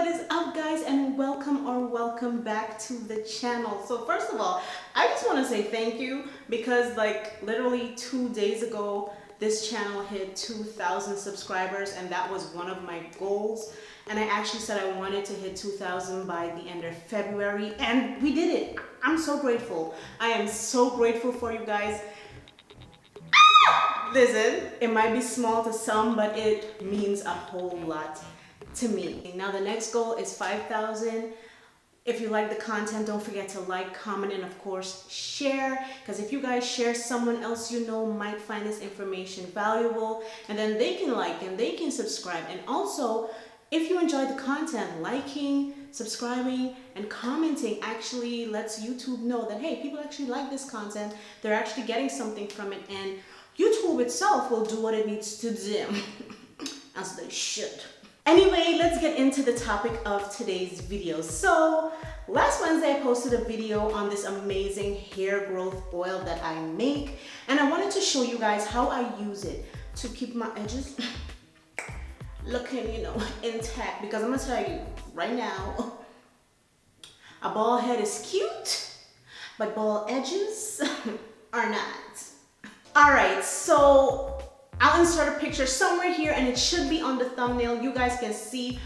What is up, guys, and welcome back to the channel. So first of all, I just want to say thank you because like literally 2 days ago this channel hit 2,000 subscribers, and that was one of my goals. And I actually said I wanted to hit 2,000 by the end of February, and we did it. I'm so grateful. I am so grateful for you guys. Listen, it might be small to some, but it means a whole lot to me. Now the next goal is 5,000. If you like the content, don't forget to like, comment, and of course share, because if you guys share, someone else you know might find this information valuable, and then they can like and they can subscribe. And also, if you enjoy the content, liking, subscribing, and commenting actually lets YouTube know that, hey, people actually like this content, they're actually getting something from it, and YouTube itself will do what it needs to do, as they should. Anyway, let's get into the topic of today's video. So, last Wednesday I posted a video on this amazing hair growth oil that I make, and I wanted to show you guys how I use it to keep my edges looking, you know, intact. Because I'm gonna tell you right now, a bald head is cute, but bald edges are not. Alright, so I'll insert a picture somewhere here, and it should be on the thumbnail. You guys can see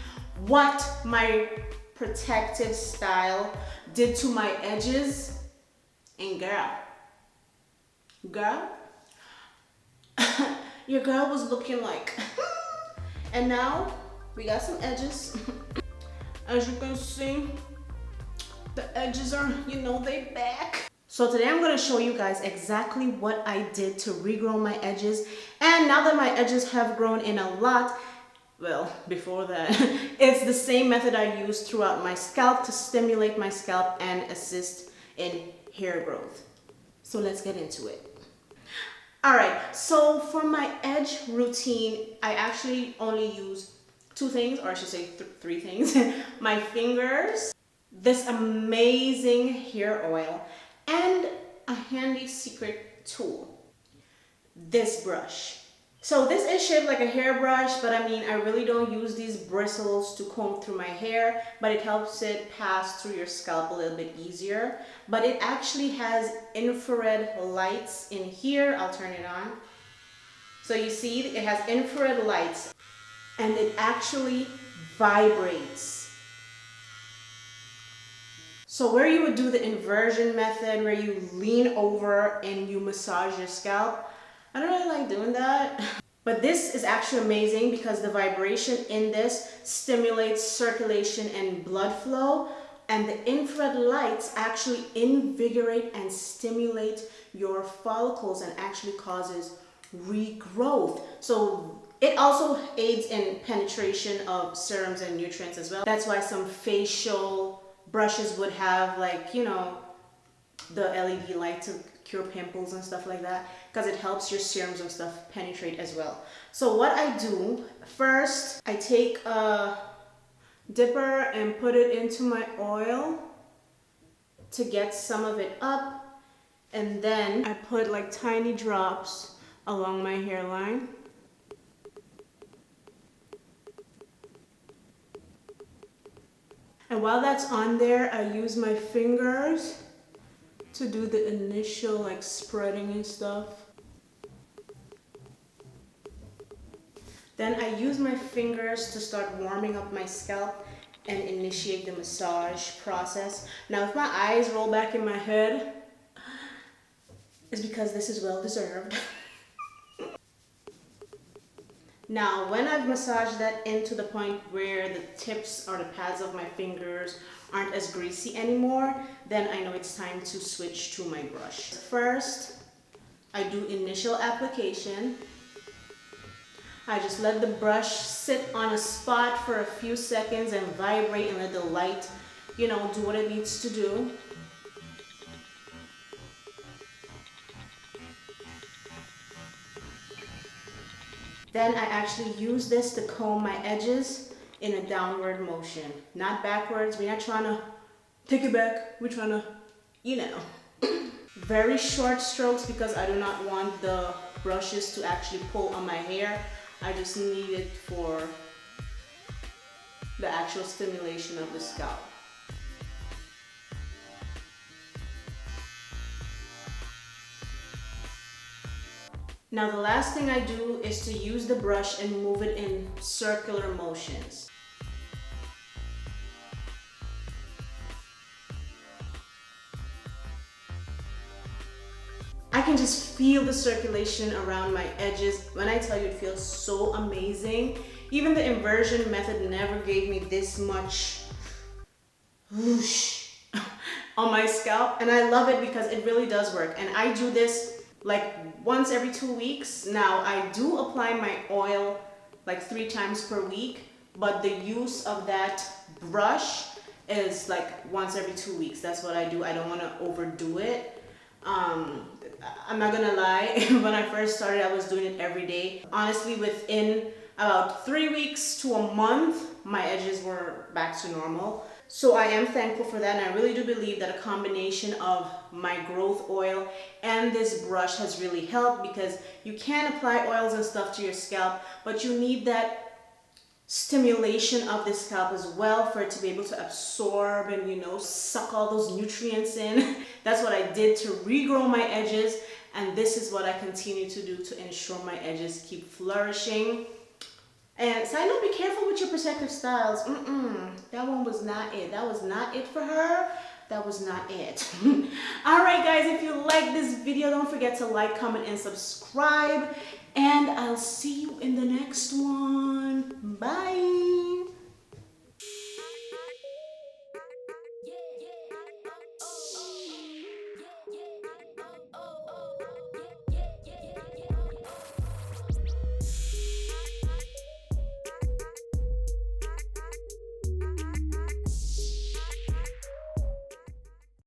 what my protective style did to my edges. And girl, your girl was looking like and now we got some edges. As you can see, the edges are, you know, they back. So today I'm going to show you guys exactly what I did to regrow my edges. And now that my edges have grown in a lot, well, before that, it's the same method I used throughout my scalp to stimulate my scalp and assist in hair growth. So let's get into it. Alright, so for my edge routine, I actually only use 2 things, or I should say 3 things. My fingers, this amazing hair oil, and a handy secret tool, this brush. So this is shaped like a hairbrush, but I mean, I really don't use these bristles to comb through my hair, but it helps it pass through your scalp a little bit easier. But it actually has infrared lights in here. I'll turn it on. So you see, it has infrared lights, and it actually vibrates. So where you would do the inversion method, where you lean over and you massage your scalp, I don't really like doing that. But this is actually amazing because the vibration in this stimulates circulation and blood flow, and the infrared lights actually invigorate and stimulate your follicles and actually causes regrowth. So it also aids in penetration of serums and nutrients as well. That's why some facial brushes would have, like, you know, the LED light to cure pimples and stuff like that, because it helps your serums and stuff penetrate as well. So what I do first, I take a dipper and put it into my oil to get some of it up, and then I put like tiny drops along my hairline. And while that's on there, I use my fingers to do the initial like spreading and stuff. Then I use my fingers to start warming up my scalp and initiate the massage process. Now if my eyes roll back in my head, it's because this is well deserved. Now, when I've massaged that into the point where the tips or the pads of my fingers aren't as greasy anymore, then I know it's time to switch to my brush. First, I do initial application. I just let the brush sit on a spot for a few seconds and vibrate and let the light, you know, do what it needs to do. Then I actually use this to comb my edges in a downward motion, not backwards. We're not trying to take it back. We're trying to, you know, very short strokes, because I do not want the brushes to actually pull on my hair. I just need it for the actual stimulation of the scalp. Now the last thing I do is to use the brush and move it in circular motions. I can just feel the circulation around my edges. When I tell you, it feels so amazing. Even the inversion method never gave me this much whoosh on my scalp, and I love it because it really does work. And I do this like once every 2 weeks. Now I do apply my oil like 3 times per week, but the use of that brush is like once every 2 weeks. That's what I do. I don't want to overdo it. I'm not gonna lie, when I first started, I was doing it every day. Honestly, within about 3 weeks to a month, my edges were back to normal. So I am thankful for that, and I really do believe that a combination of my growth oil and this brush has really helped, because you can apply oils and stuff to your scalp, but you need that stimulation of the scalp as well for it to be able to absorb and, you know, suck all those nutrients in. That's what I did to regrow my edges, and this is what I continue to do to ensure my edges keep flourishing. And side note, be careful with your protective styles. That one was not it. That was not it for her. That was not it. Alright guys, if you like this video, don't forget to like, comment, and subscribe. And I'll see you in the next one.